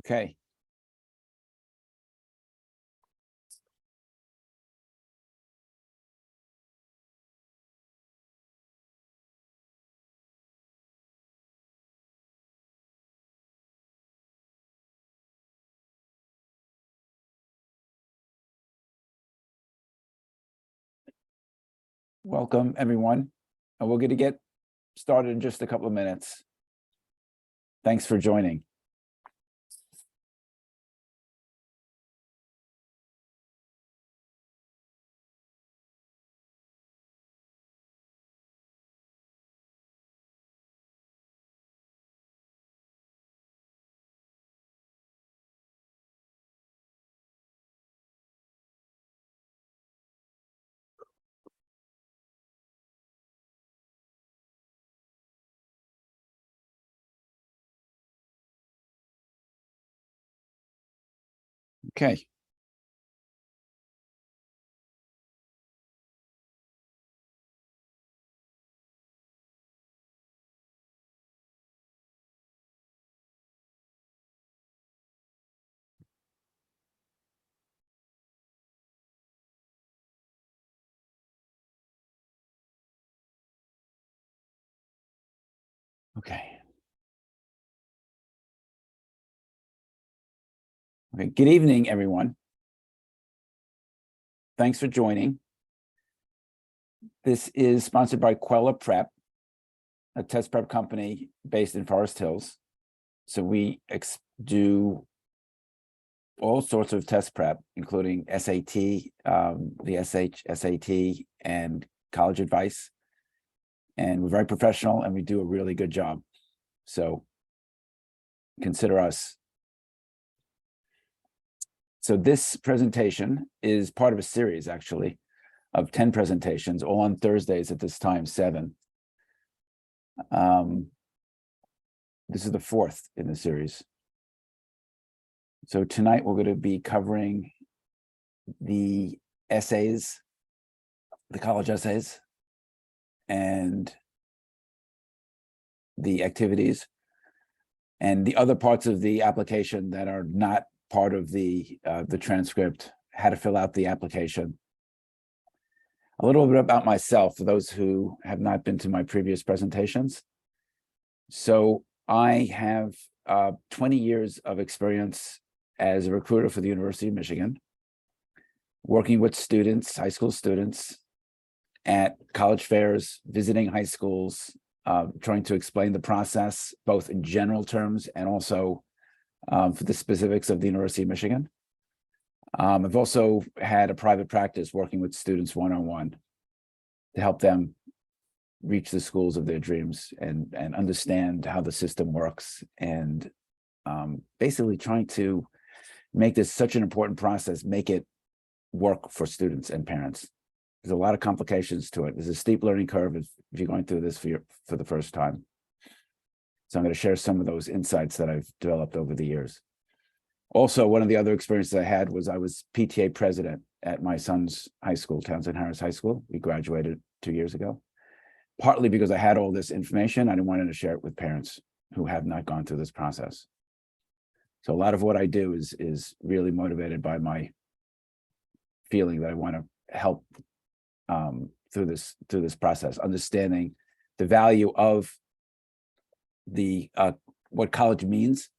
Okay. Welcome, everyone. And we're going to get started in just a couple of minutes. Thanks for joining. Okay. Okay. Okay. Good evening, everyone. Thanks for joining. This is sponsored by Kweller Prep, a test prep company based in Forest Hills. So we do all sorts of test prep, including SAT, the SAT, and college advice. And we're very professional and we do a really good job. So consider us. So this presentation is part of a series, actually, of 10 presentations, all on Thursdays at this time, 7. This is the 4th in the series. So tonight we're going to be covering the essays, the college essays, and the activities, and the other parts of the application that are not part of the transcript, how to fill out the application. A little bit about myself for those who have not been to my previous presentations. So I have 20 years of experience as a recruiter for the University of Michigan, working with students, high school students, at college fairs, visiting high schools, trying to explain the process, both in general terms and also for the specifics of the University of Michigan. I've also had a private practice working with students one-on-one to help them reach the schools of their dreams and understand how the system works, and basically trying to make this such an important process, make it work for students and parents. There's a lot of complications to it. There's a steep learning curve if you're going through this for the first time. So I'm going to share some of those insights that I've developed over the years. Also, one of the other experiences I had was I was PTA president at my son's high school, Townsend Harris High School. We graduated 2 years ago. Partly because I had all this information, I didn't want to share it with parents who have not gone through this process. So a lot of what I do is really motivated by my feeling that I want to help through this process, understanding the value of the what college means,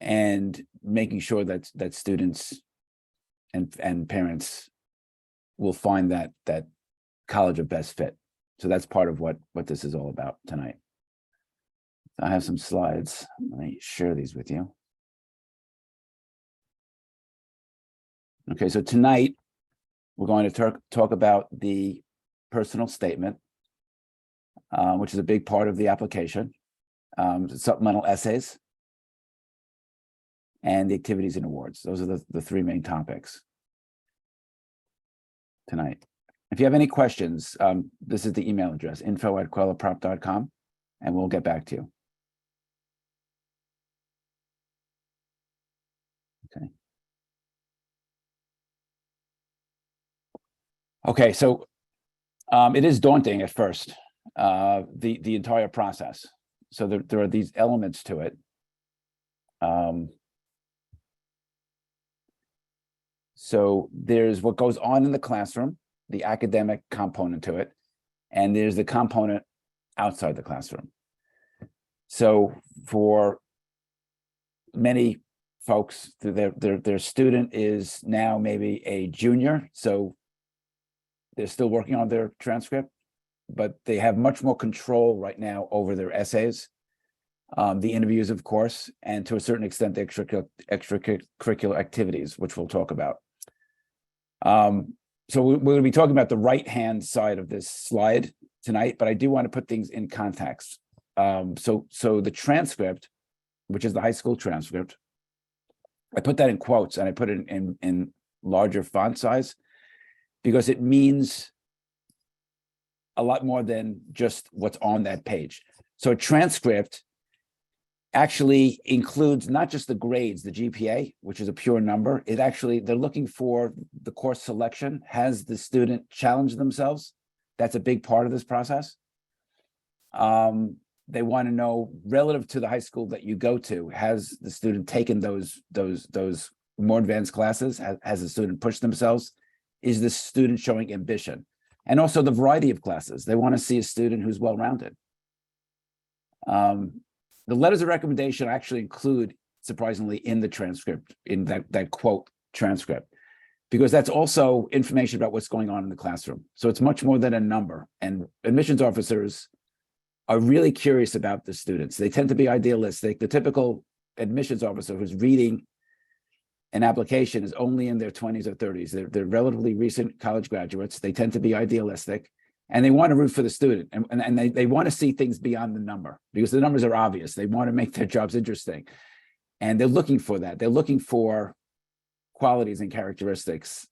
and making sure that students and parents will find that college of best fit. So that's part of what this is all about tonight. I have some slides. Let me share these with you. Okay, so tonight we're going to talk about the personal statement, which is a big part of the application, supplemental essays, and the activities and awards. Those are the 3 main topics tonight. If you have any questions, this is the email address, info@kwellerprop.com, and we'll get back to you. Okay. Okay, so it is daunting at first, the entire process. So there are these elements to it. So there's what goes on in the classroom, the academic component to it, and there's the component outside the classroom. So for many folks, their student is now maybe a junior, so they're still working on their transcript, but they have much more control right now over their essays, the interviews, of course, and to a certain extent, the extracurricular activities, which we'll talk about. So we're going to be talking about the right-hand side of this slide tonight, but I do want to put things in context. So the transcript, which is the high school transcript, I put that in quotes and I put it in larger font size because it means a lot more than just what's on that page. So a transcript actually includes not just the grades, the GPA, which is a pure number. It actually, they're looking for the course selection. Has the student challenged themselves? That's a big part of this process. They want to know, relative to the high school that you go to, has the student taken those more advanced classes? Has the student pushed themselves? Is the student showing ambition? And also the variety of classes. They want to see a student who's well-rounded. The letters of recommendation actually include, surprisingly, in the transcript, in that quote transcript, because that's also information about what's going on in the classroom. So it's much more than a number. And admissions officers are really curious about the students. They tend to be idealistic. The typical admissions officer who's reading an application is only in their 20s or 30s. They're relatively recent college graduates. They tend to be idealistic. And they want to root for the student, and they want to see things beyond the number because the numbers are obvious. They want to make their jobs interesting. And they're looking for that. They're looking for qualities and characteristics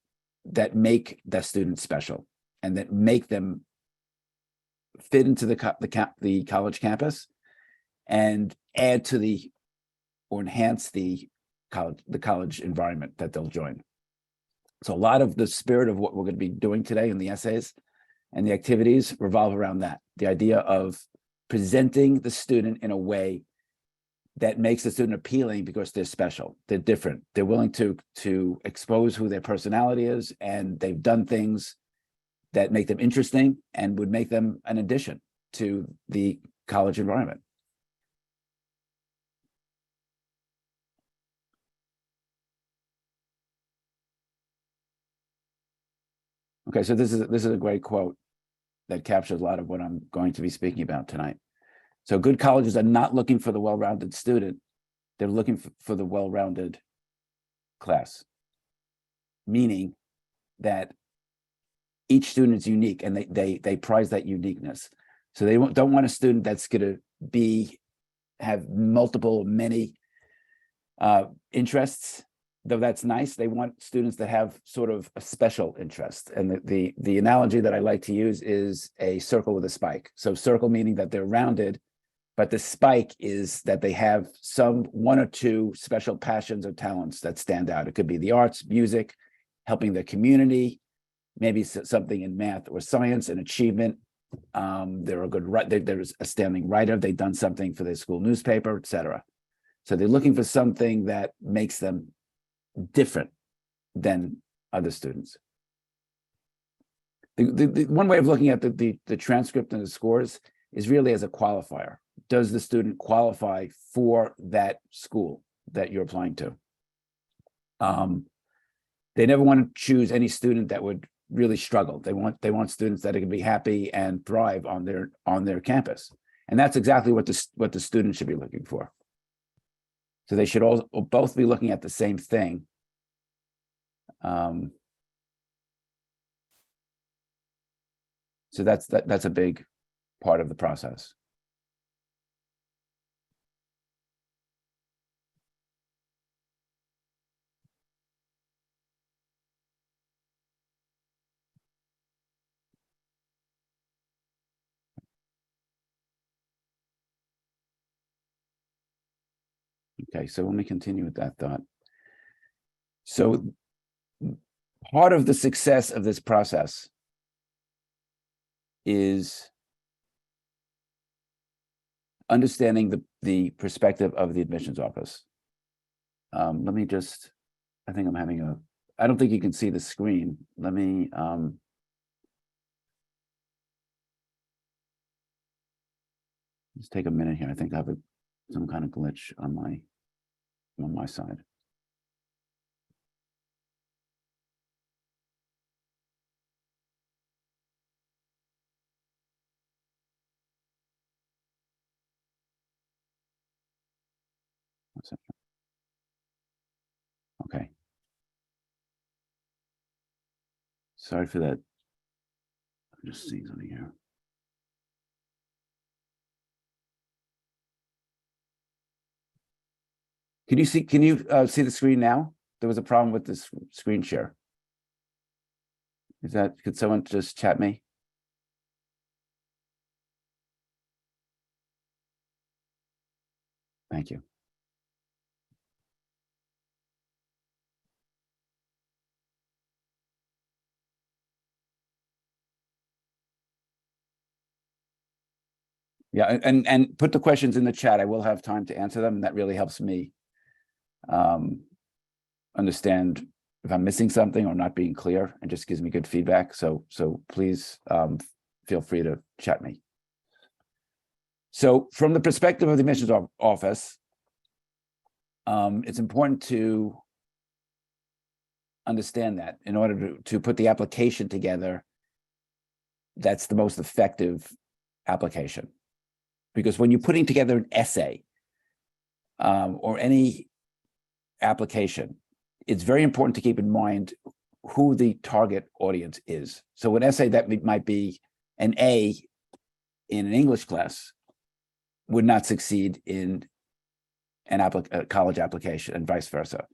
that make that student special and that make them fit into the college campus and add to or enhance the college environment that they'll join. So a lot of the spirit of what we're going to be doing today in the essays and the activities revolve around that. The idea of presenting the student in a way that makes the student appealing because they're special, they're different, they're willing to expose who their personality is, and they've done things that make them interesting and would make them an addition to the college environment. Okay, so this is a great quote that captures a lot of what I'm going to be speaking about tonight. So good colleges are not looking for the well-rounded student. They're looking for the well-rounded class, meaning that each student is unique and they prize that uniqueness. So they don't want a student that's going to have many interests. Though that's nice, they want students that have sort of a special interest. And the analogy that I like to use is a circle with a spike. So circle meaning that they're rounded, but the spike is that they have one or two special passions or talents that stand out. It could be the arts, music, helping the community, maybe something in math or science, an achievement. They're a standing writer. They've done something for their school newspaper, etc. So they're looking for something that makes them different than other students. The one way of looking at the transcript and the scores is really as a qualifier. Does the student qualify for that school that you're applying to? They never want to choose any student that would really struggle. They want students that are going to be happy and thrive on their campus, and that's exactly what the student should be looking for. So they should all both be looking at the same thing. So that's a big part of the process. Okay, so let me continue with that thought. So part of the success of this process is understanding the perspective of the admissions office. Let me just, I think I'm having I don't think you can see the screen. Let me, just take a minute here. I think I have some kind of glitch on my side. One second. Okay. Sorry for that. I'm just seeing something here. Can you see the screen now? There was a problem with this screen share. Could someone just chat me? Thank you. Yeah, and put the questions in the chat. I will have time to answer them, and that really helps me understand if I'm missing something or not being clear, and just gives me good feedback. So please feel free to chat me. So from the perspective of the admissions office, it's important to understand that in order to put the application together, that's the most effective application. Because when you're putting together an essay or any application, it's very important to keep in mind who the target audience is. So an essay that might be an A in an English class would not succeed in a college application, and vice versa.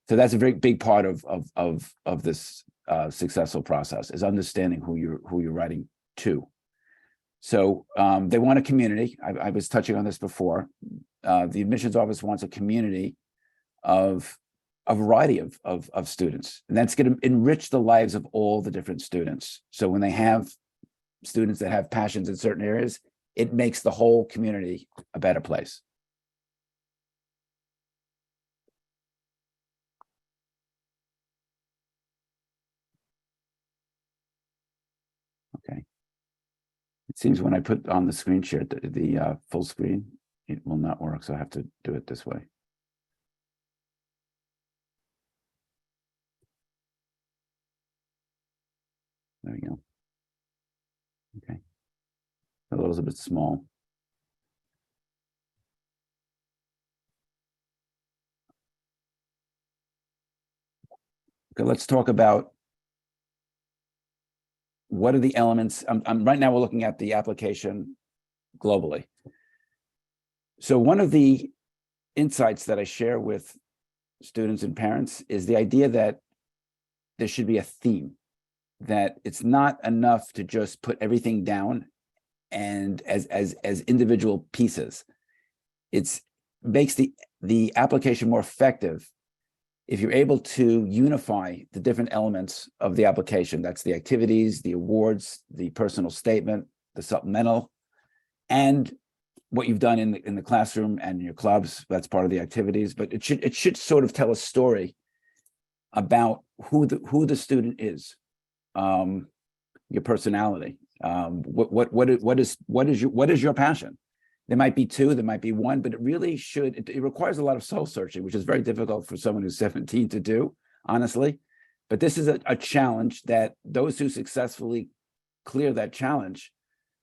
So that's a very big part of this successful process, is understanding who you're writing to. So they want a community. I was touching on this before. The admissions office wants a community of a variety of students, and that's going to enrich the lives of all the different students. So when they have students that have passions in certain areas, it makes the whole community a better place. Okay. It seems when I put on the screen share, the full screen, it will not work. So I have to do it this way. There we go. Okay. A little bit small. Okay, let's talk about what are the elements. Right now we're looking at the application globally. So one of the insights that I share with students and parents is the idea that there should be a theme, that it's not enough to just put everything down and as individual pieces. It makes the application more effective if you're able to unify the different elements of the application. That's the activities, the awards, the personal statement, the supplemental, and what you've done in the classroom and in your clubs. That's part of the activities, but it should sort of tell a story about who the student is, your personality, what is your passion. There might be two, there might be one, but it really should, it requires a lot of soul searching, which is very difficult for someone who's 17 to do, honestly. But this is a challenge that those who successfully clear that challenge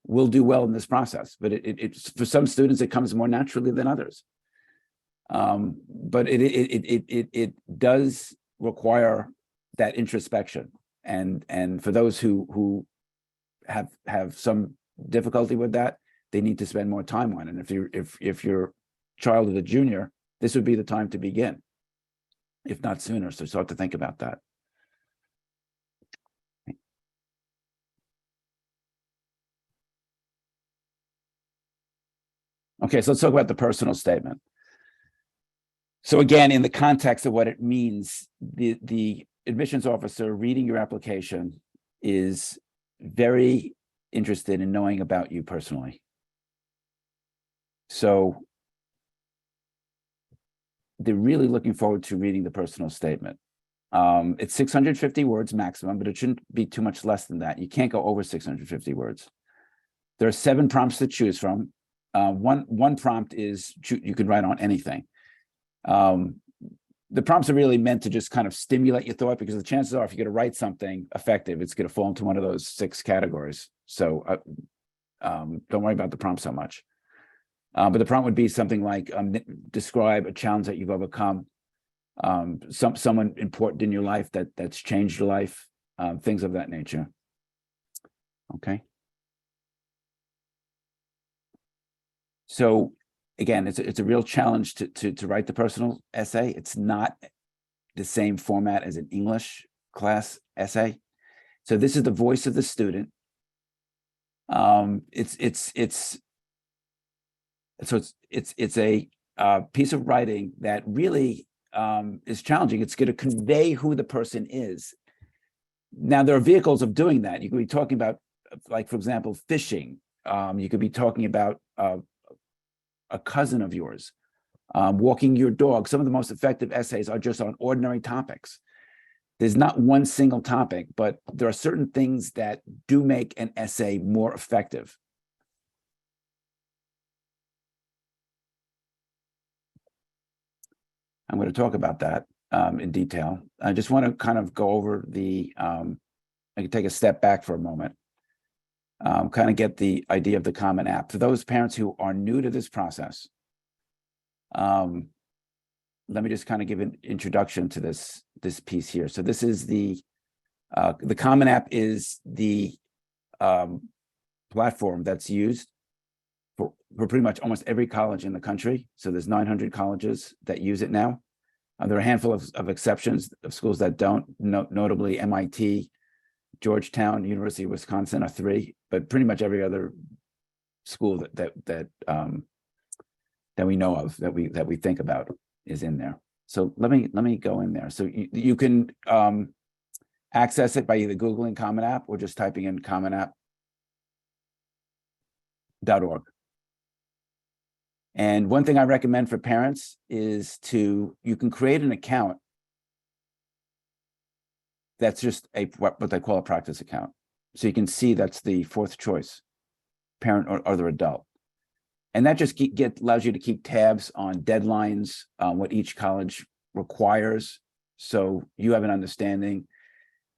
will do well in this process. But it's for some students, it comes more naturally than others. But it does require that introspection. And for those who have some difficulty with that, they need to spend more time on it. And if your child is a junior, this would be the time to begin, if not sooner. So start to think about that. Okay, so let's talk about the personal statement. So again, in the context of what it means, the admissions officer reading your application is very interested in knowing about you personally. So they're really looking forward to reading the personal statement. It's 650 words maximum, but it shouldn't be too much less than that. You can't go over 650 words. There are 7 prompts to choose from. One prompt is you can write on anything. The prompts are really meant to just kind of stimulate your thought, because the chances are if you're going to write something effective, it's going to fall into one of those 6 categories. So don't worry about the prompt so much. But the prompt would be something like describe a challenge that you've overcome, someone important in your life that's changed your life, things of that nature. Okay. So again, it's a real challenge to write the personal essay. It's not the same format as an English class essay. So this is the voice of the student. It's a piece of writing that really is challenging. It's going to convey who the person is. Now, there are vehicles of doing that. You could be talking about, like, for example, fishing. You could be talking about a cousin of yours, walking your dog. Some of the most effective essays are just on ordinary topics. There's not one single topic, but there are certain things that do make an essay more effective. I'm going to talk about that in detail. I just want to kind of go over I can take a step back for a moment, kind of get the idea of the Common App. For those parents who are new to this process, let me just kind of give an introduction to this piece here. So this is the Common App is the platform that's used for pretty much almost every college in the country. So there's 900 colleges that use it now. There are a handful of exceptions of schools that don't, notably MIT, Georgetown, University of Wisconsin are 3, but pretty much every other school that we know of, that we think about, is in there. So let me go in there. So you can access it by either Googling Common App or just typing in commonapp.org. And one thing I recommend for parents is you can create an account that's just what they call a practice account. So you can see that's the 4th choice, parent or other adult. And that just allows you to keep tabs on deadlines, what each college requires. So you have an understanding,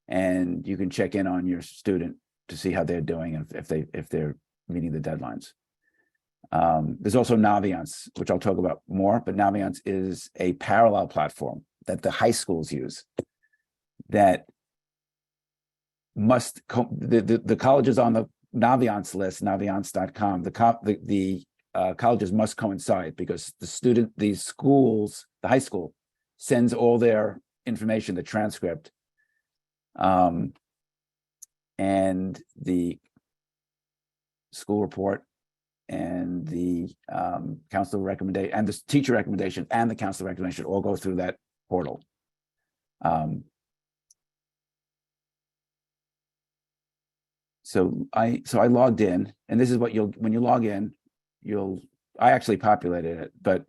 and you can check in on your student to see how they're doing and if they're meeting the deadlines. There's also Naviance, which I'll talk about more, but Naviance is a parallel platform that the high schools use that the colleges on the Naviance list, naviance.com, the colleges must coincide, because the high school sends all their information, the transcript, and the school report, and the counselor recommendation, and the teacher recommendation, and the counselor recommendation all go through that portal. So I logged in, and this is what when you log in, I actually populated it, but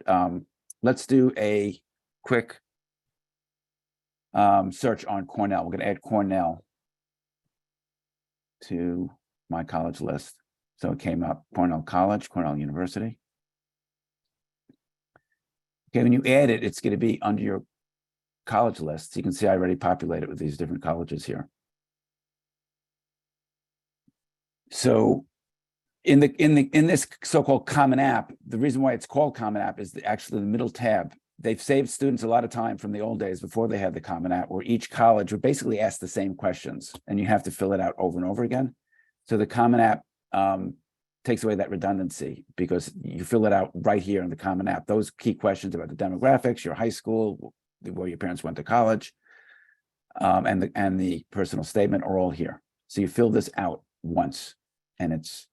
let's do a quick search on Cornell. We're going to add Cornell to my college list. So it came up, Cornell College, Cornell University. Okay, when you add it, it's going to be under your college list. So you can see I already populated with these different colleges here. So in this so-called Common App, the reason why it's called Common App is actually the middle tab. They've saved students a lot of time from the old days before they had the Common App, where each college would basically ask the same questions, and you have to fill it out over and over again. So the Common App takes away that redundancy, because you fill it out right here in the Common App. Those key questions about the demographics, your high school, where your parents went to college, and the personal statement are all here. So you fill this out once, and it's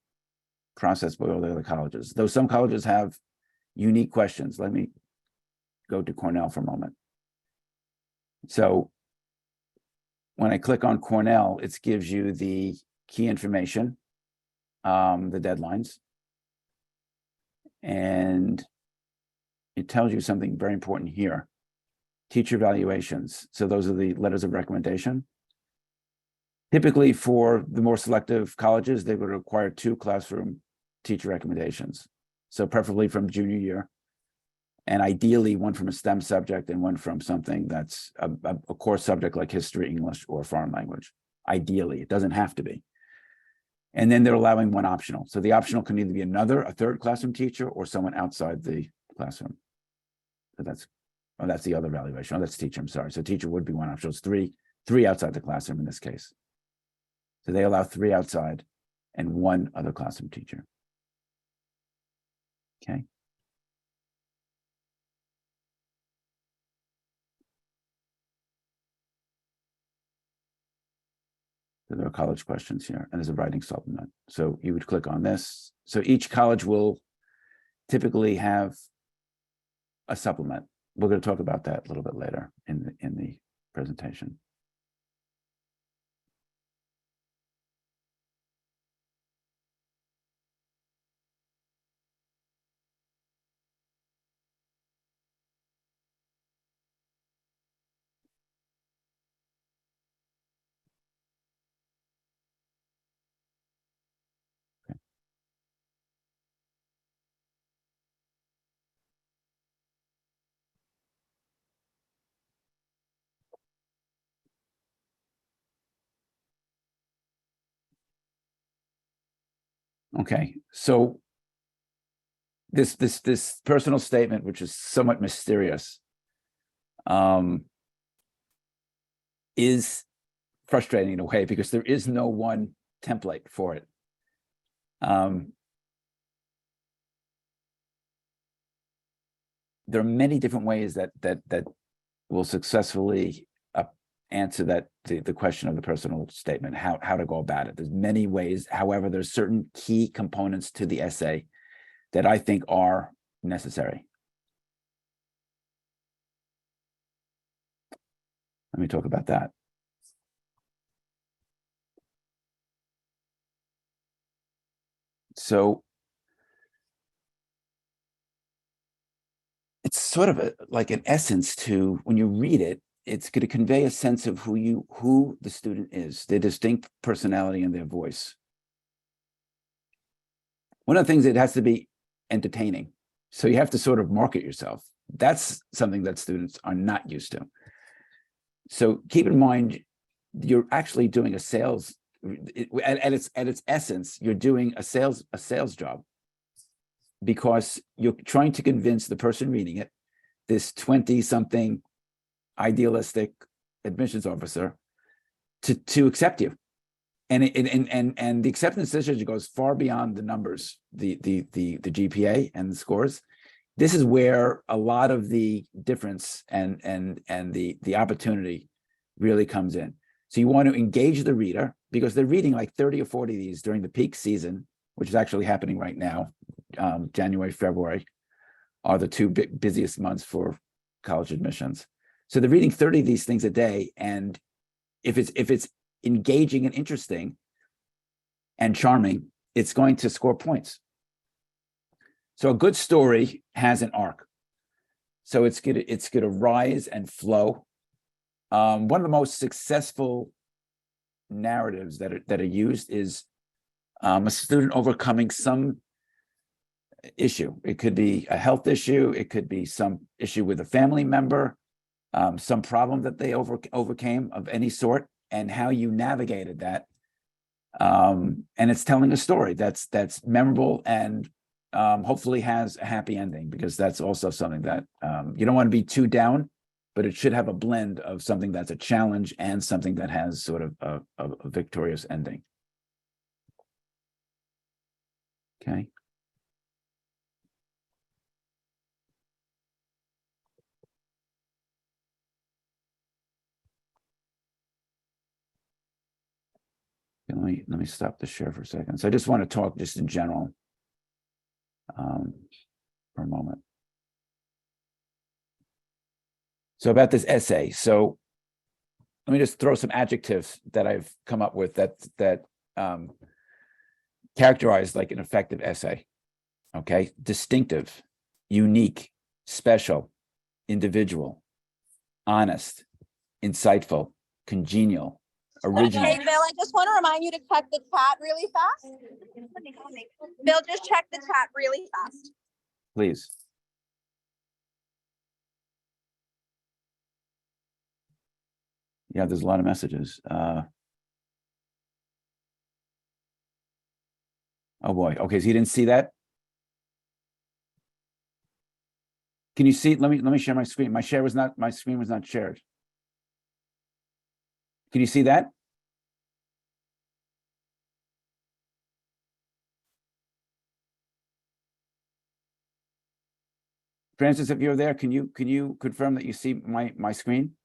processed by all the other colleges. Though some colleges have unique questions. Let me go to Cornell for a moment. So when I click on Cornell, it gives you the key information, the deadlines, and it tells you something very important here. teacher evaluations. So those are the letters of recommendation. Typically for the more selective colleges, they would require 2 classroom teacher recommendations. So preferably from junior year, and ideally 1 from a STEM subject and 1 from something that's a core subject like history, English, or foreign language. Ideally, it doesn't have to be. And then they're allowing 1 optional. So the optional can either be a third classroom teacher or someone outside the classroom. So that's the other evaluation. Oh, that's teacher, I'm sorry. So teacher would be 1 optional. It's three outside the classroom in this case. So they allow 3 outside and 1 other classroom teacher. Okay. So there are college questions here, and there's a writing supplement. So you would click on this. So each college will typically have a supplement. We're going to talk about that a little bit later in the presentation. Okay, so this personal statement, which is somewhat mysterious, is frustrating in a way because there is no one template for it. There are many different ways that will successfully answer the question of the personal statement, how to go about it. There's many ways. However, there's certain key components to the essay that I think are necessary. Let me talk about that. So it's sort of like an essence to, when you read it, it's going to convey a sense of who the student is, their distinct personality and their voice. One of the things, it has to be entertaining. So you have to sort of market yourself. That's something that students are not used to. So keep in mind, you're actually doing a sales, at its essence, you're doing a sales job, because you're trying to convince the person reading it, this 20-something idealistic admissions officer, to accept you. And the acceptance decision goes far beyond the numbers, the GPA and the scores. This is where a lot of the difference and the opportunity really comes in. So you want to engage the reader, because they're reading like 30 or 40 of these during the peak season, which is actually happening right now. January, February are the 2 busiest months for college admissions. So they're reading 30 of these things a day, and if it's engaging and interesting and charming, it's going to score points. So a good story has an arc. So it's gonna rise and flow. One of the most successful narratives that are used is a student overcoming some issue. It could be a health issue. It could be some issue with a family member, some problem that they overcame of any sort, and how you navigated that. And it's telling a story that's memorable and hopefully has a happy ending, because that's also something that you don't want to be too down, but it should have a blend of something that's a challenge and something that has sort of a victorious ending. Okay. Let me stop the share for a second. So I just want to talk just in general for a moment. So about this essay. So let me just throw some adjectives that I've come up with that characterize like an effective essay. Okay, distinctive, unique, special, individual, honest, insightful, congenial, original. Hey, Bill, I just want to remind you to check the chat really fast. Bill, just check the chat really fast. Please. Yeah, there's a lot of messages. Oh boy. Okay, so you didn't see that? Can you see? Let me share my screen. My screen was not shared. Can you see that? Francis, if you're there, can you confirm that you see my screen?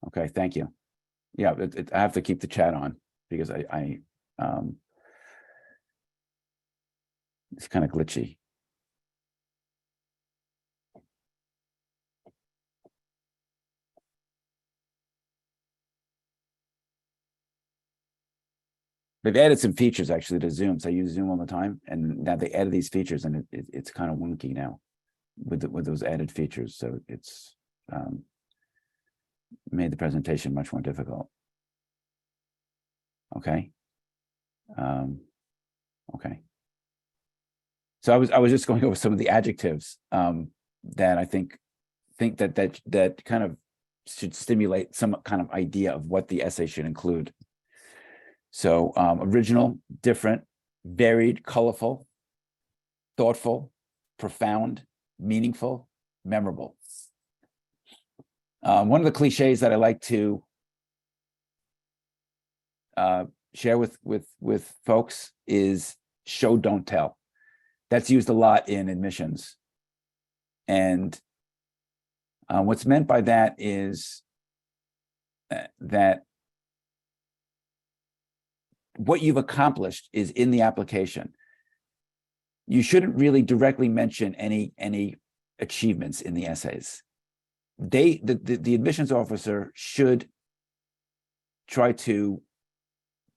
Okay, thank you. Yeah, I have to keep the chat on because it's kind of glitchy. They've added some features actually to Zoom. So I use Zoom all the time, and now they added these features, and it's kind of wonky now with those added features. So it's made the presentation much more difficult. Okay. Okay. So I was just going over some of the adjectives that I think that kind of should stimulate some kind of idea of what the essay should include. So original, different, varied, colorful, thoughtful, profound, meaningful, memorable. One of the cliches that I like to share with folks is show, don't tell. That's used a lot in admissions. And what's meant by that is that what you've accomplished is in the application. You shouldn't really directly mention any achievements in the essays. The admissions officer should try to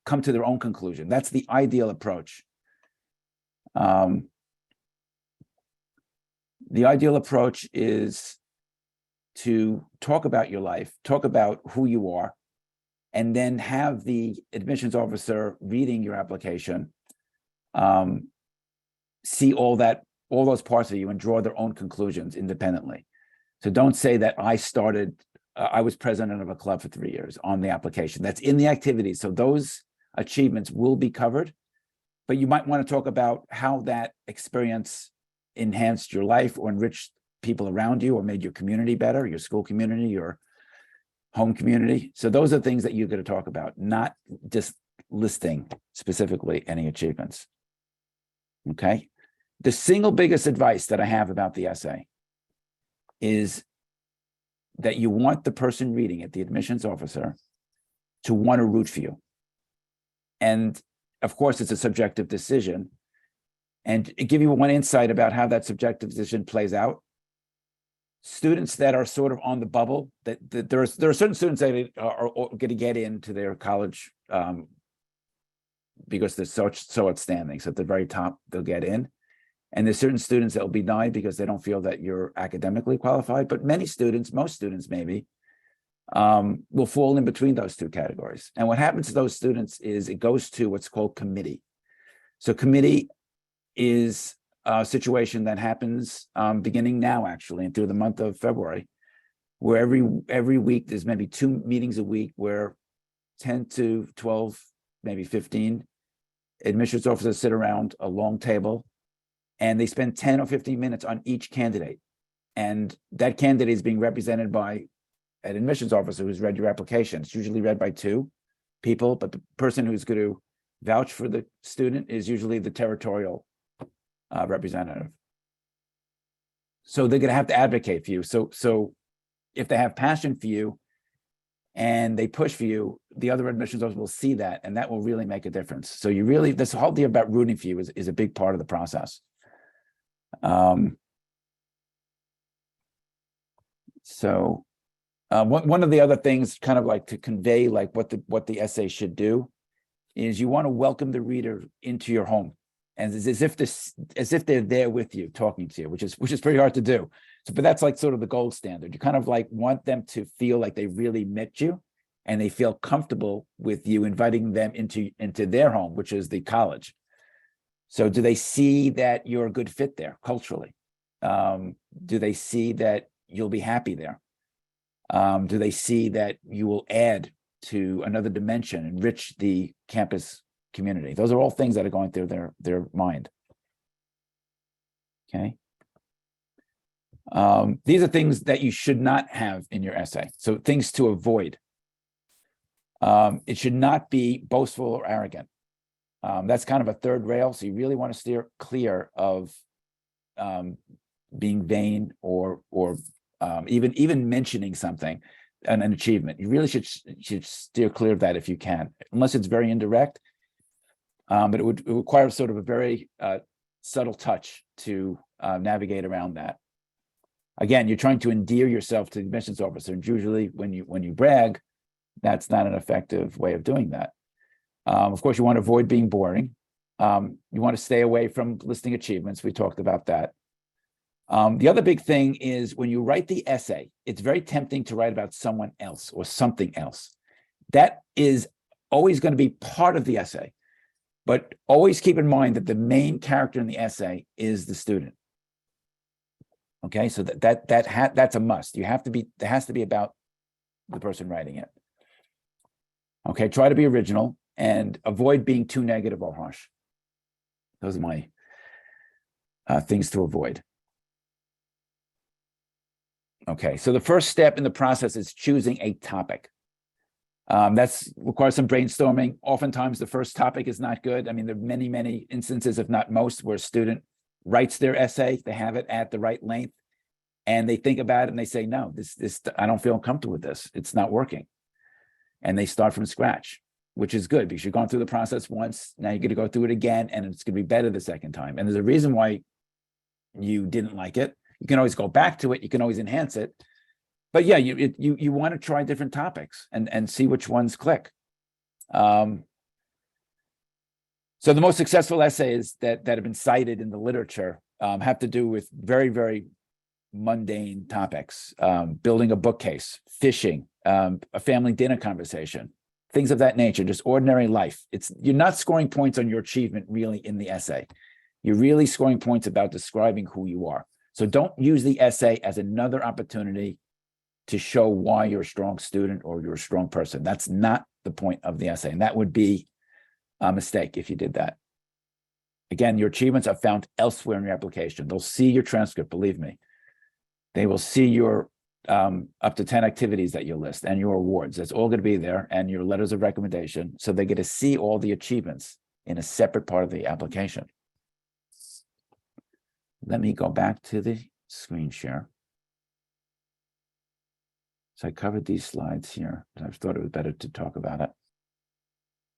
come to their own conclusion. That's the ideal approach. The ideal approach is to talk about your life, talk about who you are, and then have the admissions officer reading your application see all those parts of you and draw their own conclusions independently. So don't say that I was president of a club for 3 years on the application. That's in the activity. So those achievements will be covered, but you might want to talk about how that experience enhanced your life or enriched people around you or made your community better, your school community, your home community. So those are things that you're going to talk about, not just listing specifically any achievements. Okay. The single biggest advice that I have about the essay is that you want the person reading it, the admissions officer, to want to root for you. And of course, it's a subjective decision. And give you one insight about how that subjective decision plays out. Students that are sort of on the bubble, that there are certain students that are going to get into their college because they're so outstanding. So at the very top, they'll get in. And there's certain students that will be denied because they don't feel that you're academically qualified. But most students maybe, will fall in between those two categories. And what happens to those students is it goes to what's called committee. So committee is a situation that happens beginning now, actually, and through the month of February, where every week there's maybe 2 meetings a week where 10 to 12, maybe 15 admissions officers sit around a long table and they spend 10 or 15 minutes on each candidate. And that candidate is being represented by an admissions officer who's read your application. It's usually read by 2 people, but the person who's going to vouch for the student is usually the territorial representative. So they're going to have to advocate for you. So if they have passion for you and they push for you, the other admissions officers will see that, and that will really make a difference. So this whole deal about rooting for you is a big part of the process. One of the other things, kind of like to convey like what the essay should do, is you want to welcome the reader into your home, and as if they're there with you, talking to you, which is pretty hard to do. So, but that's like sort of the gold standard. You kind of like want them to feel like they really met you, and they feel comfortable with you inviting them into their home, which is the college. So, do they see that you're a good fit there culturally? Do they see that you'll be happy there? Do they see that you will add to another dimension, enrich the campus community? Those are all things that are going through their mind. Okay. These are things that you should not have in your essay. So things to avoid. It should not be boastful or arrogant. That's kind of a third rail. So you really want to steer clear of being vain or even mentioning something, an achievement. You really should steer clear of that if you can, unless it's very indirect. But it would require sort of a very subtle touch to navigate around that. Again, you're trying to endear yourself to the admissions officer, and usually when you brag, that's not an effective way of doing that. Of course, you want to avoid being boring. You want to stay away from listing achievements. We talked about that. The other big thing is when you write the essay, it's very tempting to write about someone else or something else. That is always going to be part of the essay, but always keep in mind that the main character in the essay is the student. Okay, so that's a must. There has to be about the person writing it. Okay, try to be original and avoid being too negative or harsh. Those are my things to avoid. Okay, so the first step in the process is choosing a topic. That's requires some brainstorming. Oftentimes, the first topic is not good. I mean, there are many, many instances, if not most, where a student writes their essay, they have it at the right length, and they think about it and they say, no, this I don't feel comfortable with this. It's not working. And they start from scratch, which is good because you've gone through the process once. Now you're going to go through it again, and it's going to be better the second time. And there's a reason why you didn't like it. You can always go back to it. You can always enhance it. But yeah, you want to try different topics and see which ones click. So the most successful essays that have been cited in the literature have to do with very, very mundane topics, building a bookcase, fishing, a family dinner conversation, things of that nature, just ordinary life. You're not scoring points on your achievement really in the essay. You're really scoring points about describing who you are. So don't use the essay as another opportunity to show why you're a strong student or you're a strong person. That's not the point of the essay. And that would be a mistake if you did that. Again, your achievements are found elsewhere in your application. They'll see your transcript, believe me. They will see your up to 10 activities that you list and your awards. That's all going to be there, and your letters of recommendation. So they get to see all the achievements in a separate part of the application. Let me go back to the screen share. So I covered these slides here. I thought it was better to talk about it.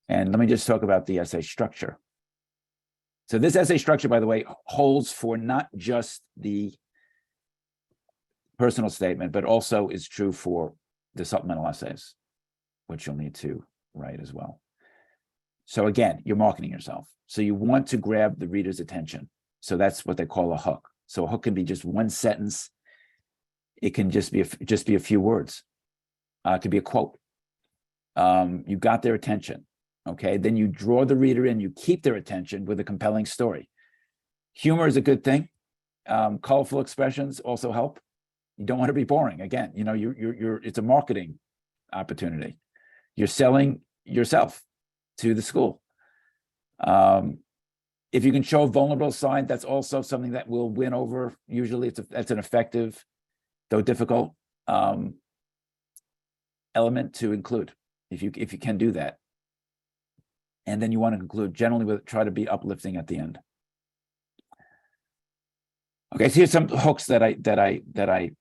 And let me just talk about the essay structure. So this essay structure, by the way, holds for not just the personal statement, but also is true for the supplemental essays, which you'll need to write as well. So again, you're marketing yourself. So you want to grab the reader's attention. So that's what they call a hook. So a hook can be just one sentence. It can just be a few words. It could be a quote. You got their attention. Okay, then you draw the reader in. You keep their attention with a compelling story. Humor is a good thing. Colorful expressions also help. You don't want to be boring. Again, you know, it's a marketing opportunity. You're selling yourself to the school. If you can show a vulnerable side, that's also something that will win over. Usually, that's an effective, though difficult, element to include. If you can do that, and then you want to conclude generally with try to be uplifting at the end. Okay, so here's some hooks that I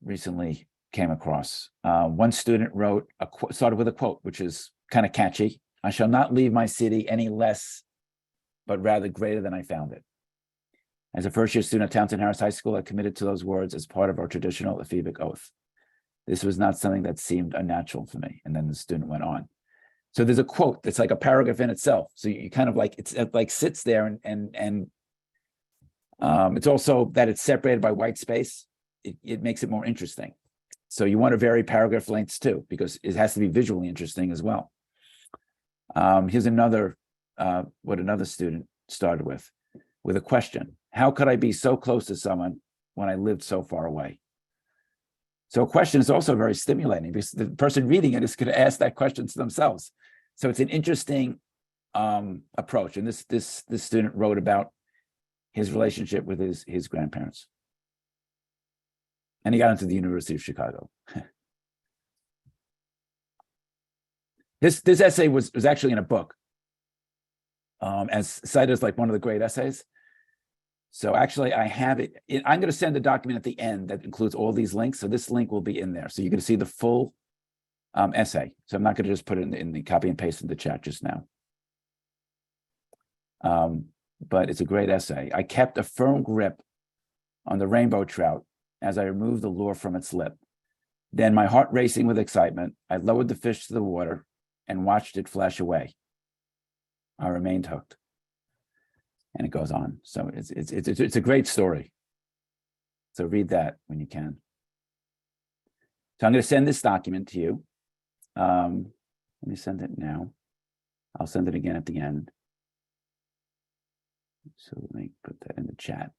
recently came across. One student wrote started with a quote, which is kind of catchy. "I shall not leave my city any less, but rather greater than I found it." As a first-year student at Townsend Harris High School, I committed to those words as part of our traditional ephebic oath. This was not something that seemed unnatural for me. And then the student went on. So there's a quote that's like a paragraph in itself. So you kind of like, it like sits there and it's also that it's separated by white space. It makes it more interesting. So you want to vary paragraph lengths too, because it has to be visually interesting as well. Here's another, what another student started with a question. How could I be so close to someone when I lived so far away? So a question is also very stimulating because the person reading it is going to ask that question to themselves. So it's an interesting approach. And this student wrote about his relationship with his grandparents. And he got into the University of Chicago. This essay was actually in a book, as cited as like one of the great essays. So actually, I have it. I'm going to send a document at the end that includes all these links. So this link will be in there. So you're going to see the full essay. So I'm not going to just put it in the copy and paste in the chat just now. But it's a great essay. I kept a firm grip on the rainbow trout as I removed the lure from its lip. Then, my heart racing with excitement, I lowered the fish to the water and watched it flash away. I remained hooked. And it goes on. So it's a great story. So read that when you can. So I'm going to send this document to you. Let me send it now. I'll send it again at the end. So let me put that in the chat.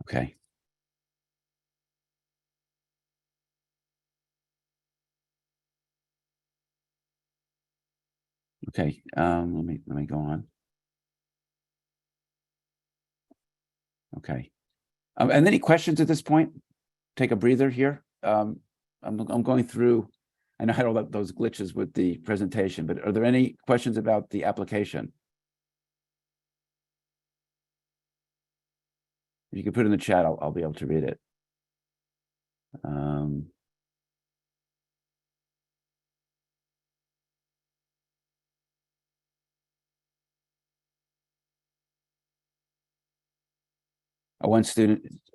Okay. Okay. Let me go on. Okay. And any questions at this point? Take a breather here. I'm going through. I know I had all those glitches with the presentation, but are there any questions about the application? If you can put it in the chat, I'll be able to read it.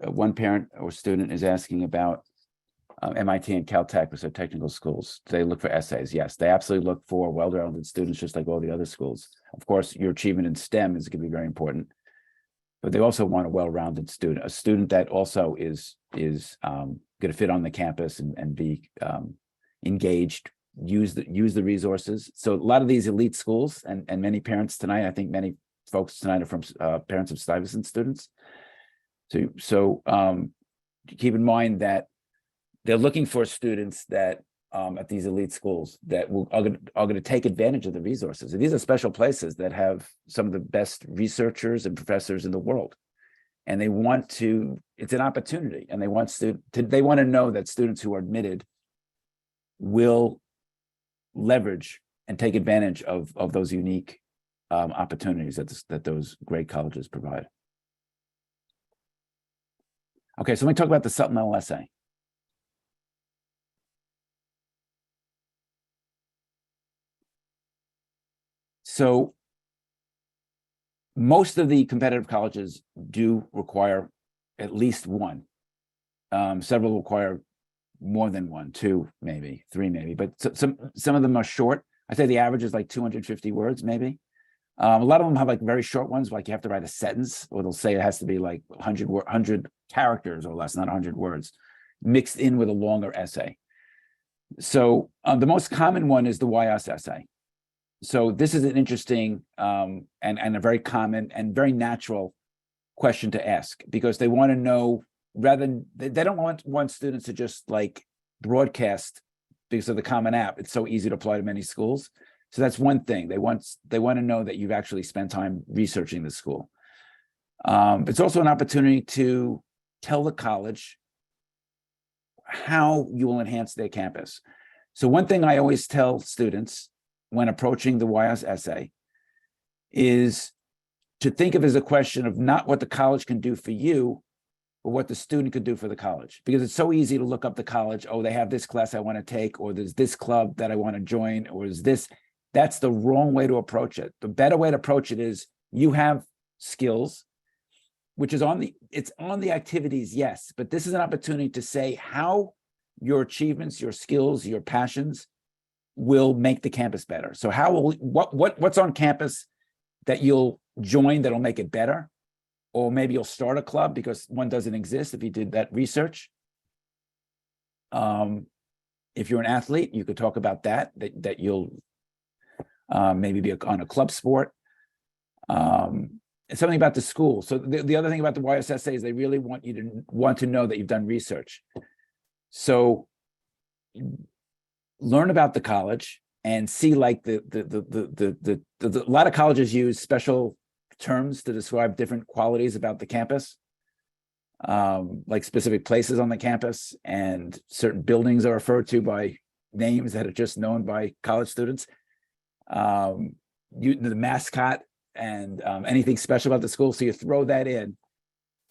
One parent or student is asking about MIT and Caltech, which are technical schools. Do they look for essays? Yes, they absolutely look for well-rounded students, just like all the other schools. Of course, your achievement in STEM is going to be very important, but they also want a well-rounded student, a student that also is going to fit on the campus and be engaged, use the resources. So a lot of these elite schools and many parents tonight, I think many folks tonight are from parents of Stuyvesant students. So keep in mind that they're looking for students that at these elite schools that are going to take advantage of the resources. And these are special places that have some of the best researchers and professors in the world. And they want to, it's an opportunity, and they want to know that students who are admitted will leverage and take advantage of those unique opportunities that those great colleges provide. Okay, so let me talk about the supplemental essay. So most of the competitive colleges do require at least one. Several require more than one, two, maybe three, maybe, but some of them are short. I say the average is like 250 words, maybe. A lot of them have like very short ones, like you have to write a sentence, or they'll say it has to be like 100 characters or less, not 100 words, mixed in with a longer essay. So the most common one is the why-us essay. So this is an interesting and a very common and very natural question to ask, because they want to know, rather than they don't want students to just like broadcast because of the Common App. It's so easy to apply to many schools. So that's one thing. They want to know that you've actually spent time researching the school. It's also an opportunity to tell the college how you will enhance their campus. So one thing I always tell students when approaching the why-us essay is to think of it as a question of not what the college can do for you, but what the student could do for the college. Because it's so easy to look up the college. Oh, they have this class I want to take, or there's this club that I want to join, or is this. That's the wrong way to approach it. The better way to approach it is you have skills, which is it's on the activities, yes, but this is an opportunity to say how your achievements, your skills, your passions will make the campus better. So what's on campus that you'll join that'll make it better? Or maybe you'll start a club because one doesn't exist if you did that research. If you're an athlete, you could talk about that you'll maybe be on a club sport. Something about the school. So the other thing about the YSSA is they really want you to know that you've done research. So learn about the college and see, like, a lot of colleges use special terms to describe different qualities about the campus, like specific places on the campus, and certain buildings are referred to by names that are just known by college students. The mascot and anything special about the school. So you throw that in,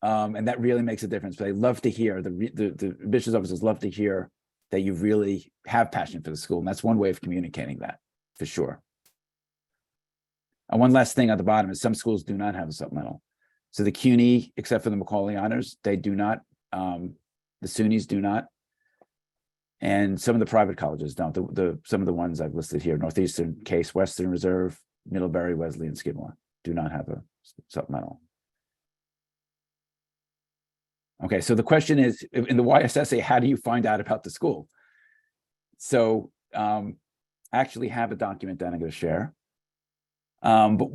and that really makes a difference. But they love to hear, the admissions officers love to hear that you really have passion for the school. And that's one way of communicating that, for sure. And one last thing at the bottom is some schools do not have a supplemental. So the CUNY, except for the Macaulay Honors, they do not. The SUNYs do not. And some of the private colleges don't. Some of the ones I've listed here: Northeastern, Case, Western Reserve, Middlebury, Wesley, and Skidmore do not have a supplemental. Okay, so the question is, in the YSSA, how do you find out about the school? So I actually have a document that I'm going to share. But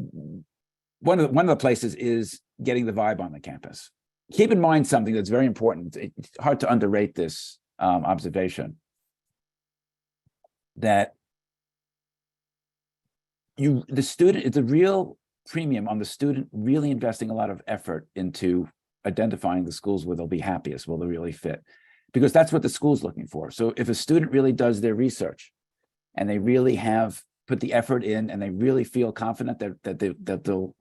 one of the places is getting the vibe on the campus. Keep in mind something that's very important. It's hard to underrate this observation, that the student, it's a real premium on the student really investing a lot of effort into identifying the schools where they'll be happiest, where they'll really fit, because that's what the school's looking for. So if a student really does their research and they really have put the effort in and they really feel confident that they'll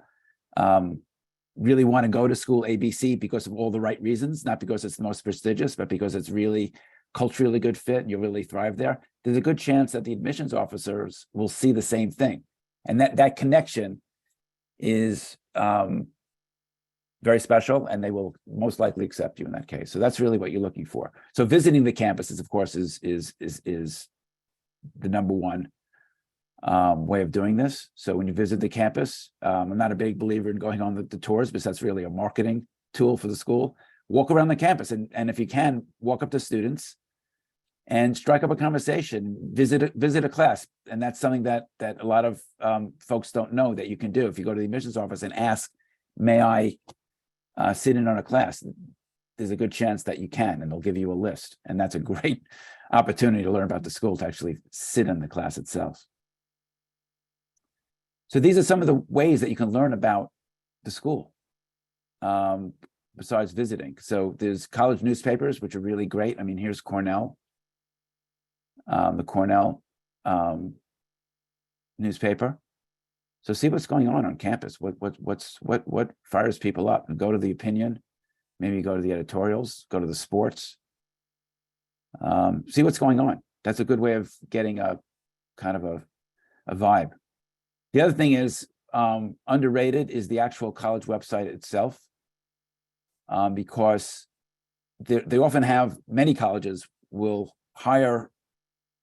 really want to go to school ABC because of all the right reasons, not because it's the most prestigious, but because it's really culturally good fit and you'll really thrive there, there's a good chance that the admissions officers will see the same thing. And that connection is very special, and they will most likely accept you in that case. So that's really what you're looking for. So visiting the campuses, of course, is the number one way of doing this. So when you visit the campus, I'm not a big believer in going on the tours, because that's really a marketing tool for the school. Walk around the campus, and if you can, walk up to students and strike up a conversation, visit a class. And that's something that a lot of folks don't know that you can do. If you go to the admissions office and ask, may I sit in on a class, there's a good chance that you can, and they'll give you a list. And that's a great opportunity to learn about the school, to actually sit in the class itself. So these are some of the ways that you can learn about the school, besides visiting. So there's college newspapers, which are really great. I mean, here's Cornell, the Cornell newspaper. So see what's going on campus. What fires people up? And go to the opinion, maybe go to the editorials, go to the sports. See what's going on. That's a good way of getting a kind of a vibe. The other thing is, underrated is the actual college website itself, because they often have, many colleges will hire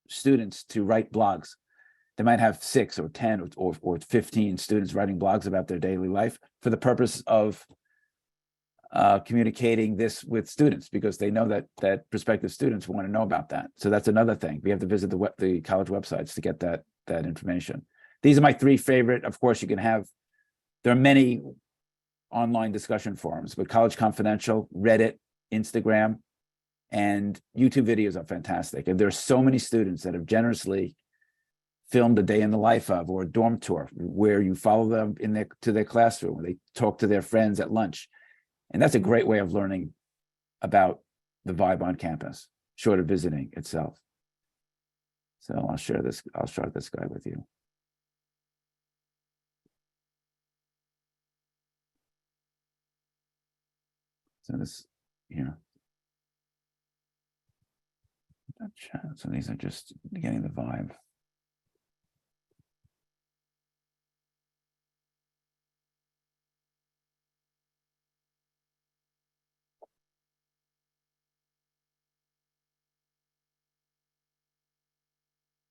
students to write blogs. They might have 6 or 10 or 15 students writing blogs about their daily life for the purpose of communicating this with students, because they know that prospective students want to know about that. So that's another thing. We have to visit the college websites to get that information. These are my 3 favorite. Of course, there are many online discussion forums, but College Confidential, Reddit, Instagram, and YouTube videos are fantastic. And there are so many students that have generously filmed a day in the life of, or a dorm tour, where you follow them to their classroom, where they talk to their friends at lunch. And that's a great way of learning about the vibe on campus, short of visiting itself. So I'll share this guy with you. So this here. So these are just getting the vibe.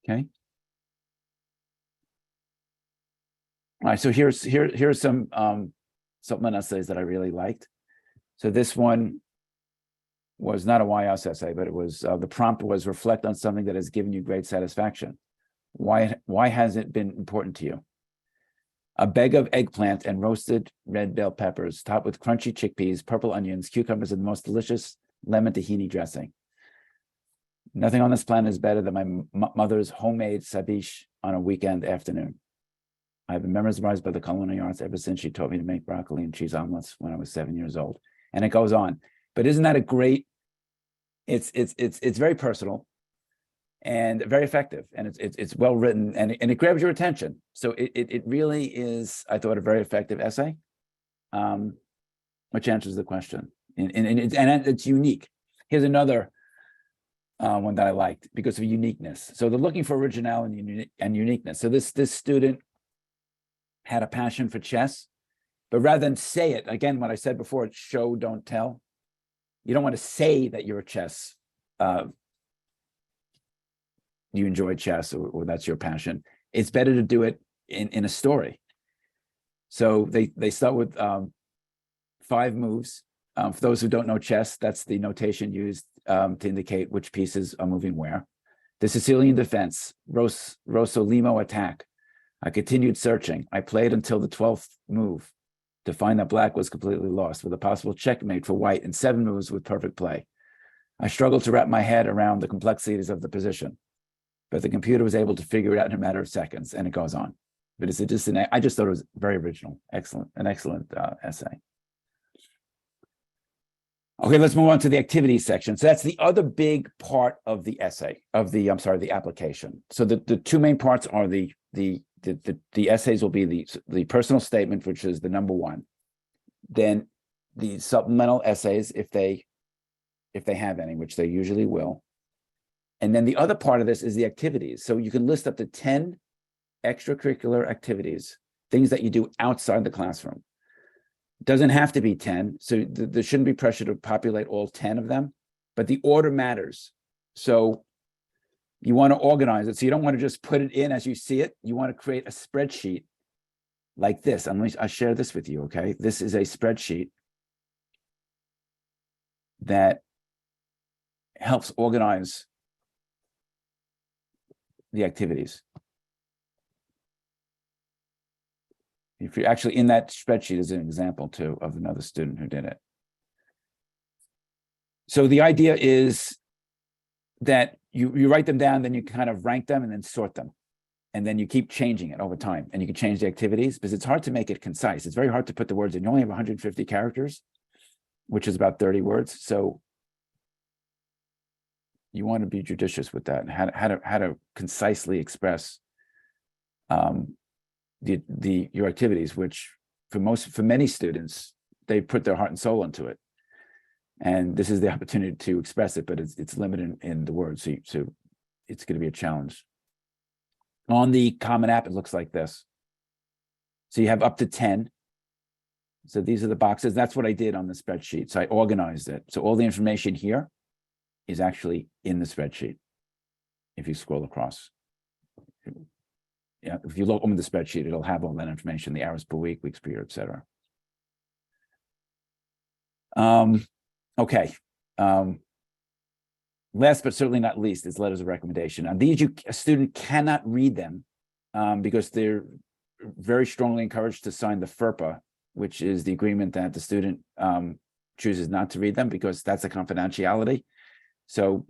Okay. All right, so here's some supplemental essays that I really liked. So this one was not a YS essay, but it was the prompt was reflect on something that has given you great satisfaction. Why has it been important to you? A bag of eggplant and roasted red bell peppers, topped with crunchy chickpeas, purple onions, cucumbers, and the most delicious lemon tahini dressing. Nothing on this planet is better than my mother's homemade sabish on a weekend afternoon. I've been mesmerized by the culinary arts ever since she taught me to make broccoli and cheese omelets when I was 7 years old. And it goes on. But isn't that a great? It's very personal and very effective, and it's well written, and it grabs your attention. So it really is, I thought, a very effective essay, which answers the question, and it's unique. Here's another one that I liked because of uniqueness. So they're looking for originality and uniqueness. So this student had a passion for chess, but rather than say it, again, what I said before, it's show, don't tell. You don't want to say that you're a chess, you enjoy chess, or that's your passion. It's better to do it in a story. So they start with 5 moves. For those who don't know chess, that's the notation used to indicate which pieces are moving where. The Sicilian defense, Rossolimo attack. I continued searching. I played until the 12th move to find that black was completely lost, with a possible checkmate for white in 7 moves with perfect play. I struggled to wrap my head around the complexities of the position, but the computer was able to figure it out in a matter of seconds, and it goes on. But I just thought it was very original, an excellent essay. Okay, let's move on to the activities section. So that's the other big part of the essay, the application. So the 2 main parts are the essays will be the personal statement, which is the number 1. Then the supplemental essays, if they have any, which they usually will. And then the other part of this is the activities. So you can list up to 10 extracurricular activities, things that you do outside the classroom. It doesn't have to be 10, so there shouldn't be pressure to populate all 10 of them, but the order matters. So you want to organize it. So you don't want to just put it in as you see it. You want to create a spreadsheet like this. I'll share this with you, okay? This is a spreadsheet that helps organize the activities. If you're actually in that spreadsheet is an example too of another student who did it. So the idea is that you write them down, then you kind of rank them and then sort them. And then you keep changing it over time, and you can change the activities because it's hard to make it concise. It's very hard to put the words in. You only have 150 characters, which is about 30 words. So you want to be judicious with that and how to concisely express your activities, which for many students, they put their heart and soul into it. And this is the opportunity to express it, but it's limited in the words. So it's going to be a challenge. On the Common App, it looks like this. So you have up to 10. So these are the boxes. That's what I did on the spreadsheet. So I organized it. So all the information here is actually in the spreadsheet. If you scroll across. Yeah, if you open the spreadsheet, it'll have all that information, the hours per week, weeks per year, et cetera. Okay. Last but certainly not least is letters of recommendation. On these, a student cannot read them because they're very strongly encouraged to sign the FERPA, which is the agreement that the student chooses not to read them because that's a confidentiality. So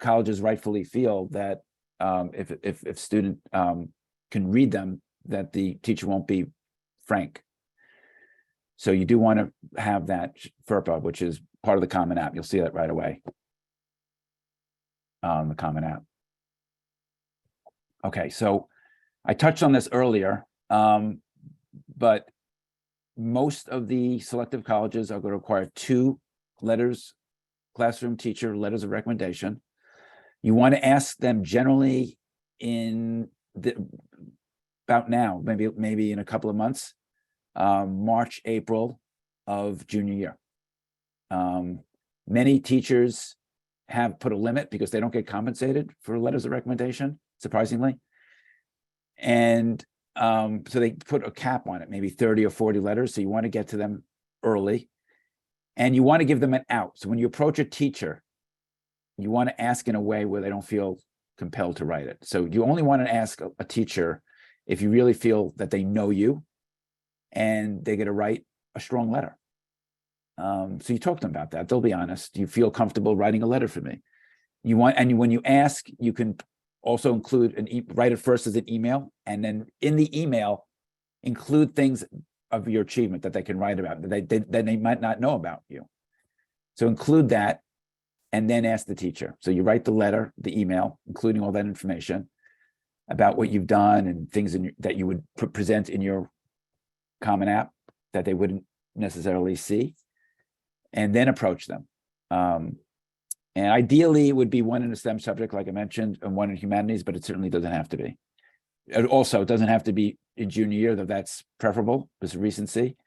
colleges rightfully feel that if student can read them, that the teacher won't be frank. So you do want to have that FERPA, which is part of the Common App. You'll see that right away on the Common App. Okay, so I touched on this earlier, but most of the selective colleges are going to require 2 letters, classroom teacher letters of recommendation. You want to ask them generally in about now, maybe in a couple of months, March, April of junior year. Many teachers have put a limit because they don't get compensated for letters of recommendation. surprisingly. And so they put a cap on it, maybe 30 or 40 letters. So you want to get to them early, and you want to give them an out. So when you approach a teacher, you want to ask in a way where they don't feel compelled to write it. So you only want to ask a teacher if you really feel that they know you and they're going to write a strong letter. So you talk to them about that. They'll be honest. Do you feel comfortable writing a letter for me? You want, and when you ask, you can also include write it first as an email, and then in the email, include things of your achievement that they can write about that they might not know about you. So include that, and then ask the teacher. So you write the letter, the email, including all that information about what you've done and things that you would present in your Common App that they wouldn't necessarily see, and then approach them. And ideally, it would be one in a STEM subject, like I mentioned, and one in humanities, but it certainly doesn't have to be. It also doesn't have to be in junior year, though that's preferable because of recency.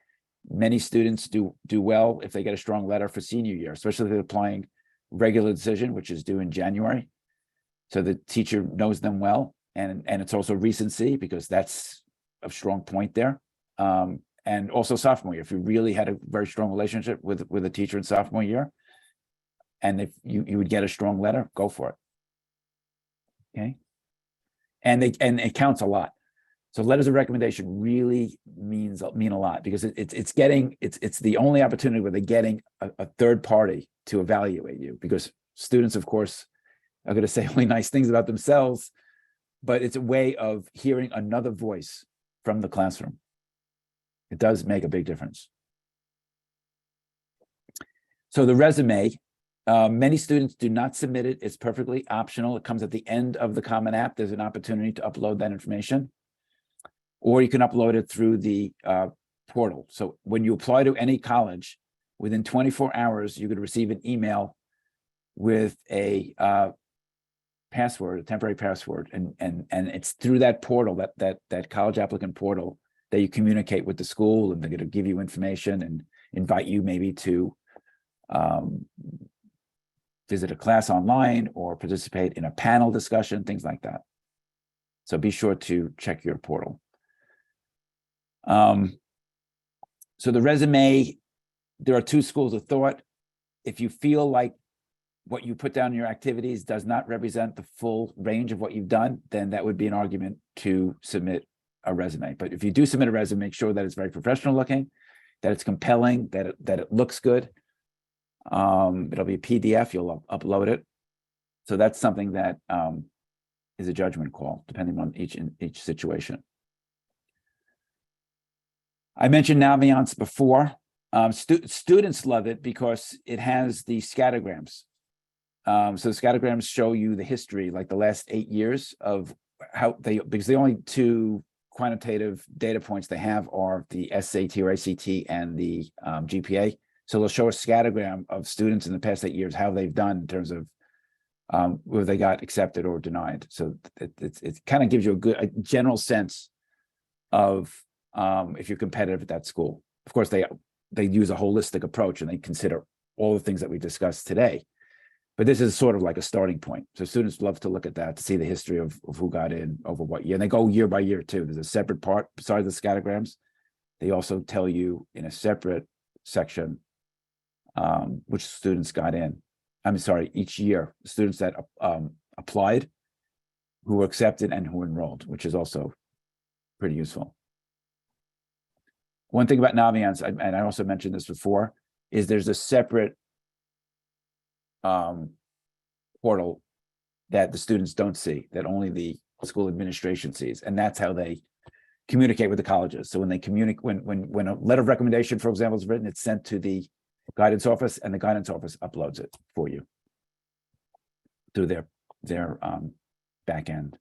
Many students do well if they get a strong letter for senior year, especially if they're applying regular decision, which is due in January. So the teacher knows them well, and it's also recency because that's a strong point there. And also sophomore year, if you really had a very strong relationship with a teacher in sophomore year, and if you would get a strong letter, go for it. Okay. And it counts a lot. So letters of recommendation really mean a lot because it's the only opportunity where they're getting a third party to evaluate you, because students, of course, are going to say only nice things about themselves, but it's a way of hearing another voice from the classroom. It does make a big difference. So the resume, many students do not submit it. It's perfectly optional. It comes at the end of the Common App. There's an opportunity to upload that information, or you can upload it through the portal. So when you apply to any college, within 24 hours, you could receive an email with a password, a temporary password, and it's through that portal, that college applicant portal, that you communicate with the school, and they're going to give you information and invite you maybe to visit a class online or participate in a panel discussion, things like that. So be sure to check your portal. So the resume, there are two schools of thought. If you feel like what you put down in your activities does not represent the full range of what you've done, then that would be an argument to submit a resume. But if you do submit a resume, make sure that it's very professional looking, that it's compelling, that it looks good. It'll be a PDF, you'll upload it. So that's something that is a judgment call, depending on each situation. I mentioned Naviance before. Students love it because it has the scattergrams. So the scattergrams show you the history, like the last 8 years of how because the only two quantitative data points they have are the SAT or ACT and the GPA. So they'll show a scattergram of students in the past 8 years, how they've done in terms of whether they got accepted or denied. So it kind of gives you a general sense of if you're competitive at that school. Of course, they use a holistic approach and they consider all the things that we discussed today. But this is sort of like a starting point. So students love to look at that to see the history of who got in over what year. And they go year by year too. There's a separate part besides the scattergrams. They also tell you in a separate section which students got in. I'm sorry, each year, students that applied, who were accepted, and who enrolled, which is also pretty useful. One thing about Naviance, and I also mentioned this before, is there's a separate portal that the students don't see, that only the school administration sees, and that's how they communicate with the colleges. So when they communicate, when a letter of recommendation, for example, is written, it's sent to the guidance office, and the guidance office uploads it for you through their back-end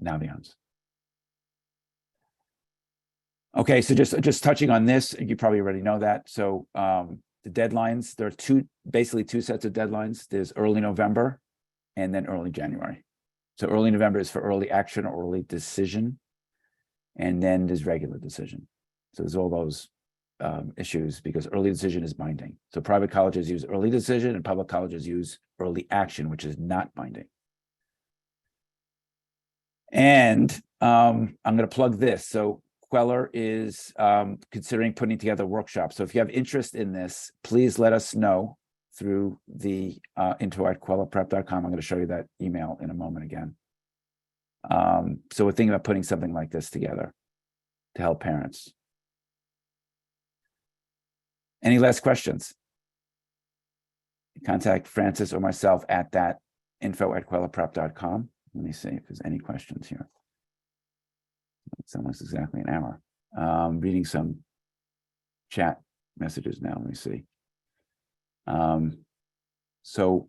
Naviance. Okay, so just touching on this, you probably already know that. So the deadlines, there are basically two sets of deadlines. There's early November and then early January. So early November is for early action or early decision, and then there's regular decision. So there's all those issues because early decision is binding. So private colleges use early decision and public colleges use early action, which is not binding. And I'm going to plug this. So Kweller is considering putting together a workshop. So if you have interest in this, please let us know through the info@kwellerprep.com. I'm going to show you that email in a moment again. So we're thinking about putting something like this together to help parents. Any last questions? Contact Francis or myself at that info@kwellerprep.com. Let me see if there's any questions here. It's almost exactly an hour. Reading some chat messages now. Let me see. So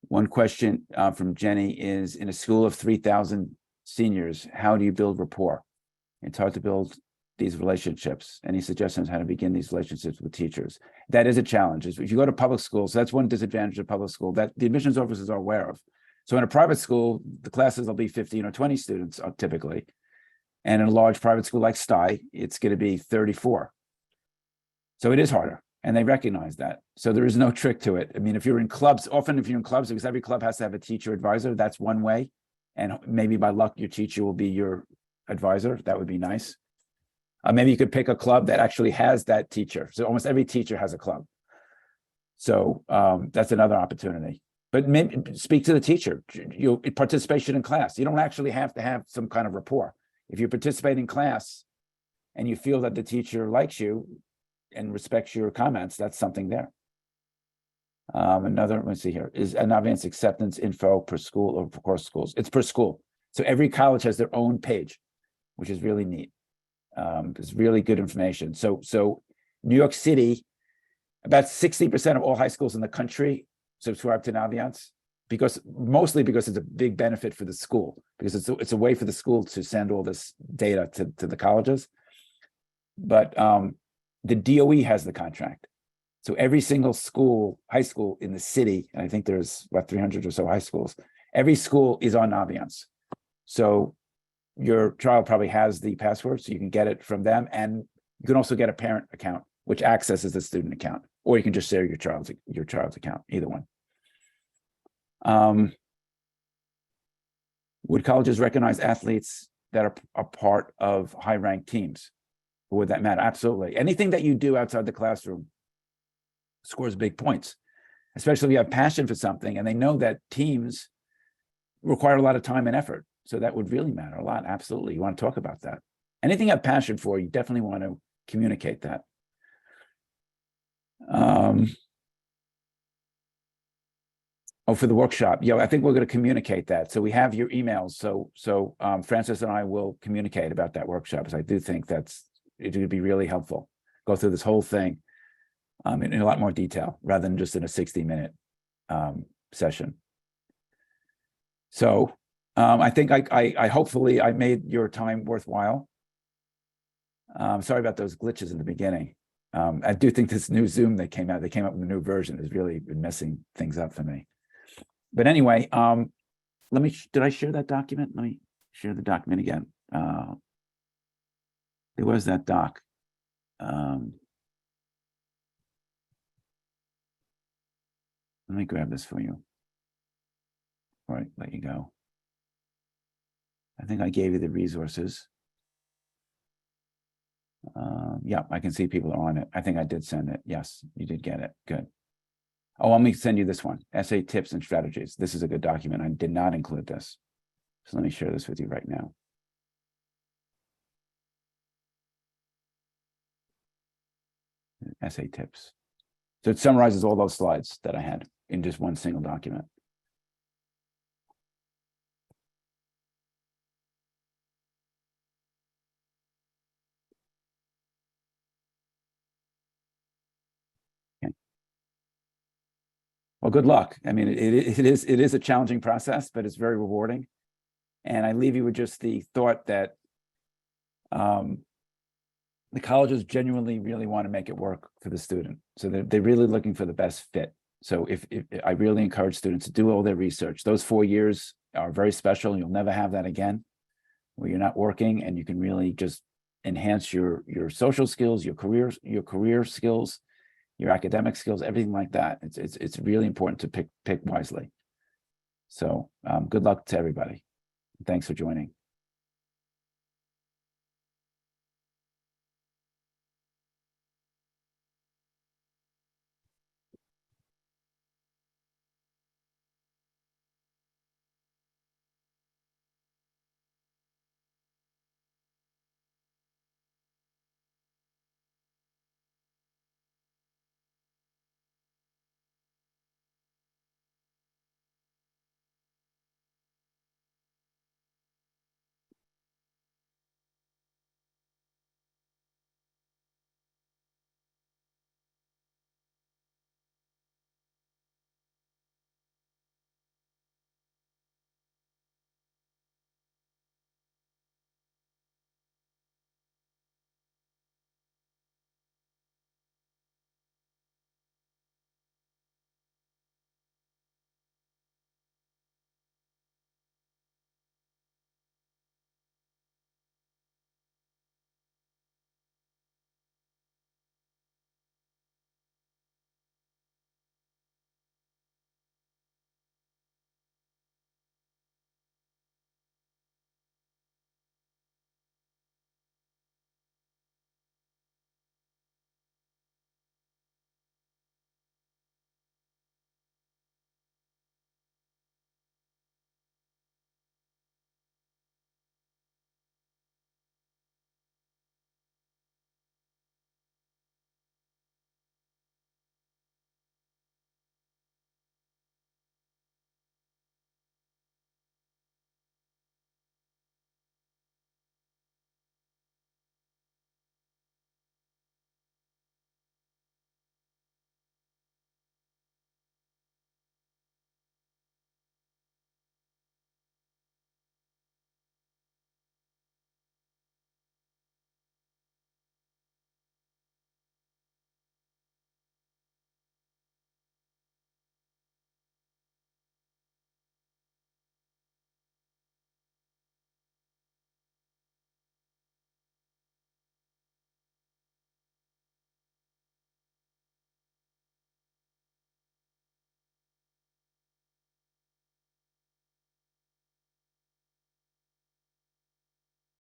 one question from Jenny is, in a school of 3,000 seniors, how do you build rapport? It's hard to build these relationships. Any suggestions how to begin these relationships with teachers? That is a challenge. If you go to public schools, that's one disadvantage of public school that the admissions officers are aware of. So in a private school, the classes will be 15 or 20 students typically. And in a large private school like Stye, it's going to be 34. So it is harder. And they recognize that. So there is no trick to it. I mean, if you're in clubs, often if you're in clubs, because every club has to have a teacher advisor, that's one way. And maybe by luck, your teacher will be your advisor. That would be nice. Maybe you could pick a club that actually has that teacher. So almost every teacher has a club. So that's another opportunity. But maybe speak to the teacher. Participation in class. You don't actually have to have some kind of rapport. If you participate in class and you feel that the teacher likes you and respects your comments, that's something there. Another, let's see here, is an advanced acceptance info per school or per course schools. It's per school. So every college has their own page, which is really neat. It's really good information. So New York City, about 60% of all high schools in the country subscribe to Naviance, mostly because it's a big benefit for the school, because it's a way for the school to send all this data to the colleges. But the DOE has the contract. So every single school, high school in the city, and I think there's about 300 or so high schools, every school is on Naviance. So your child probably has the password, so you can get it from them. And you can also get a parent account, which accesses the student account, or you can just share your child's account, either one. Would colleges recognize athletes that are part of high-ranked teams? Or would that matter? Absolutely. Anything that you do outside the classroom scores big points, especially if you have passion for something and they know that teams require a lot of time and effort. So that would really matter a lot. Absolutely. You want to talk about that. Anything you have passion for, you definitely want to communicate that. For the workshop. Yeah, I think we're going to communicate that. So we have your emails. So Francis and I will communicate about that workshop, because I do think it would be really helpful. Go through this whole thing in a lot more detail rather than just in a 60-minute session. So I think I hopefully I made your time worthwhile. Sorry about those glitches in the beginning. I do think this new Zoom they came up with a new version has really been messing things up for me. But anyway, did I share that document? Let me share the document again. There was that doc. Let me grab this for you. All right, let you go. I think I gave you the resources. Yeah, I can see people are on it. I think I did send it. Yes, you did get it. Good. Oh, let me send you this one. Essay tips and strategies. This is a good document. I did not include this. So let me share this with you right now. Essay tips. So it summarizes all those slides that I had in just one single document. Okay. Well, good luck. I mean, it is a challenging process, but it's very rewarding. And I leave you with just the thought that the colleges genuinely really want to make it work for the student. So they're really looking for the best fit. So if I really encourage students to do all their research. Those 4 years are very special. You'll never have that again, where you're not working and you can really just enhance your social skills, your career skills, your academic skills, everything like that. It's really important to pick wisely. So good luck to everybody. Thanks for joining.